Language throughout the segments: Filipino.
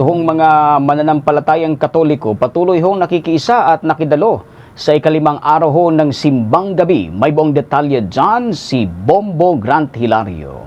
Tuhong mga mananampalatayang Katoliko patuloy hong nakikiisa at nakidalo sa ikalimang araw ho ng simbang gabi. May buong detalye dyan si Bombo Grant Hilario.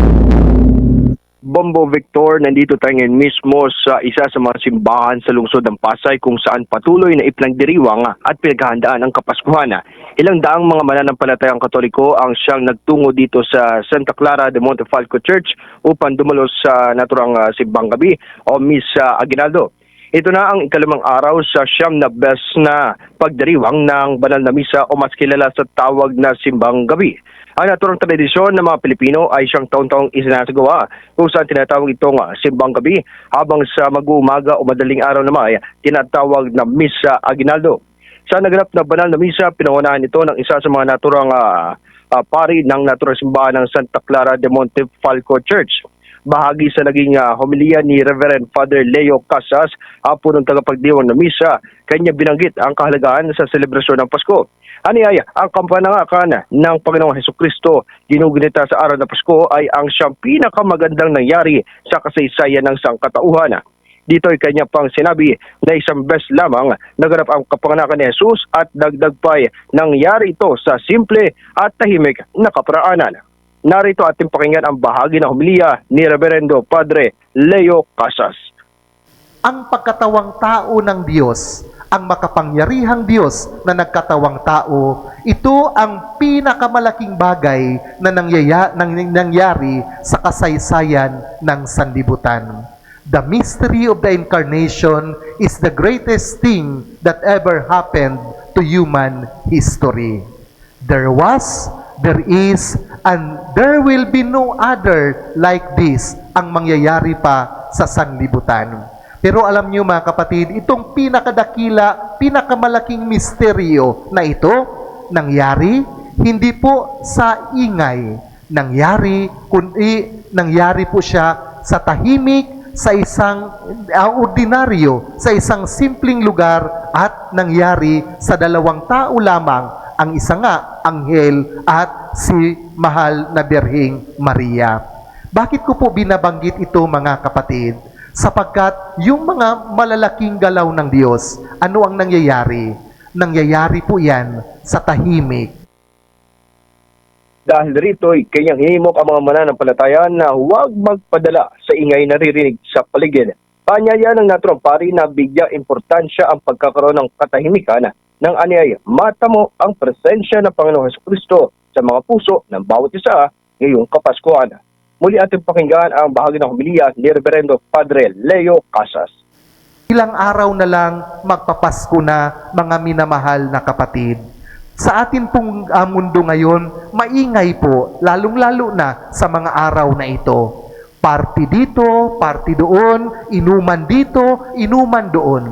Bombo Victor, nandito tayo ngayon mismo sa isa sa mga simbahan sa lungsod ng Pasay kung saan patuloy na ipinagdiriwang at pinaghahandaan ang Kapaskuhan. Ilang daang mga mananampalatayang Katoliko ang siyang nagtungo dito sa Santa Clara de Montefalco Church upang dumalo sa naturang simbang gabi o Misa Aguinaldo. Ito na ang ikalimang araw sa siyam na beses na pagdiriwang ng banal na misa o mas kilala sa tawag na simbang gabi. Ang naturang tradisyon ng mga Pilipino ay siyang taon-taong isinasagawa kung saan tinatawag itong simbang gabi habang sa mag-uumaga o madaling araw naman ay tinatawag na Misa Aguinaldo. Sa naganap na banal na misa, pinangunahan ito ng isa sa mga naturang pari ng naturang simbahan ng Santa Clara de Montefalco Church. Bahagi sa naging homilia ni Reverend Father Leo Casas, punong tagapagdiwang ng misa, kanya binanggit ang kahalagahan sa selebrasyon ng Pasko. Aniyaya, ang kampanangakan ng Panginoong Hesukristo ginugunita sa araw ng Pasko ay ang siyang pinakamagandang nangyari sa kasaysayan ng sangkatauhan. Dito ay kanya pang sinabi na isang beses lamang naganap ang kapanganakan ni Jesus at dagdag pa'y nangyari ito sa simple at tahimik na kaparaanan. Narito ating pakinggan ang bahagi ng homilia ni Reverendo Padre Leo Casas. Ang pagkatawang tao ng Diyos, ang makapangyarihang Diyos na nagkatawang tao, ito ang pinakamalaking bagay na nangyari sa kasaysayan ng sanlibutan. The mystery of the Incarnation is the greatest thing that ever happened to human history. There was, there is, and there will be no other like this ang mangyayari pa sa sanlibutan. Pero alam niyo mga kapatid, itong pinakadakila, pinakamalaking misteryo na ito, nangyari, hindi po sa ingay. Nangyari, kundi nangyari po siya sa tahimik, sa isang ordinaryo, sa isang simpleng lugar at nangyari sa dalawang tao lamang, ang isa nga, anghel at si mahal na Birheng Maria. Bakit ko po binabanggit ito mga kapatid? Sapagkat yung mga malalaking galaw ng Diyos, ano ang nangyayari? Nangyayari po yan sa tahimik. Dahil rito ay kanyang hinimok ang mga mananampalataya na huwag magpadala sa ingay naririnig sa paligid. Paanyaya ng naturang pari na bigyang importansya ang pagkakaroon ng katahimikan ng anyay matamo ang presensya ng Panginoong Hesukristo sa mga puso ng bawat isa ngayong Kapaskuhan. Muli ating pakinggan ang bahagi ng homilia ni Reverendo Padre Leo Casas. Ilang araw na lang magpapasko na mga minamahal na kapatid. Sa atin pong mundo ngayon, maingay po, lalong-lalo na sa mga araw na ito. Party dito, party doon, inuman dito, inuman doon.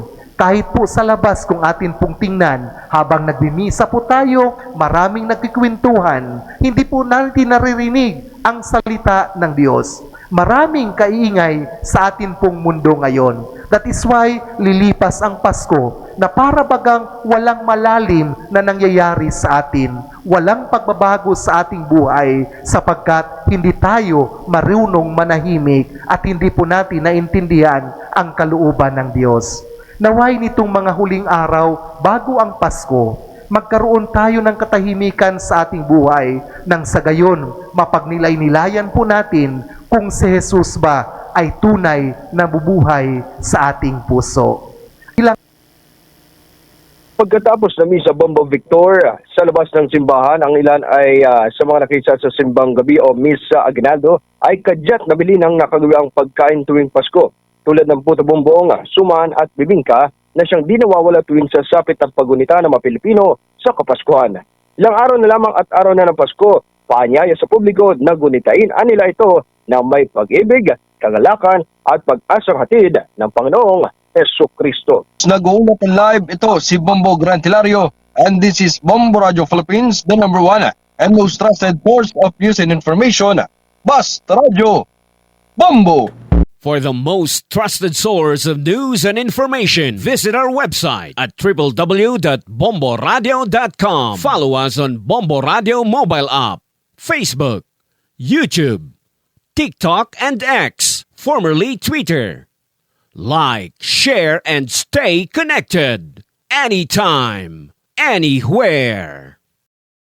Kahit po sa labas kung atin pong tingnan, habang nagbimisa po tayo, maraming nagkikwentuhan, hindi po natin naririnig ang salita ng Diyos. Maraming kaingay sa atin pong mundo ngayon. That is why lilipas ang Pasko na para bagang walang malalim na nangyayari sa atin. Walang pagbabago sa ating buhay sapagkat hindi tayo marunong manahimik at hindi po natin naintindihan ang kalooban ng Diyos. Naway nitong mga huling araw bago ang Pasko, magkaroon tayo ng katahimikan sa ating buhay nang sa gayon mapagnilay-nilayan po natin kung si Jesus ba ay tunay na bubuhay sa ating puso. Pagkatapos ng Misa Bombo Victor, sa labas ng simbahan, ang ilan ay sa mga nakisa sa simbang gabi o Misa Aguinaldo ay kadyat nabili ng nakagawiang pagkain tuwing Pasko, tulad ng puto bumbong, suman at bibingka na siyang di nawawala tuwing sasapit ang pagunita ng mga Pilipino sa Kapaskuhan. Ilang araw na lamang at araw na ng Pasko, paanyaya sa publiko na gunitain nila ito na may pag-ibig, kagalakan at pag-asang hatid ng Panginoong Hesukristo. Nag-uunat live ito si Bombo Grant Hilario, and this is Bombo Radio Philippines, the number one and most trusted source of news and information. Basta Radio Bombo! For the most trusted source of news and information, visit our website at www.bomboradio.com. Follow us on Bombo Radio mobile app, Facebook, YouTube, TikTok, and X, formerly Twitter. Like, share, and stay connected. Anytime, anywhere.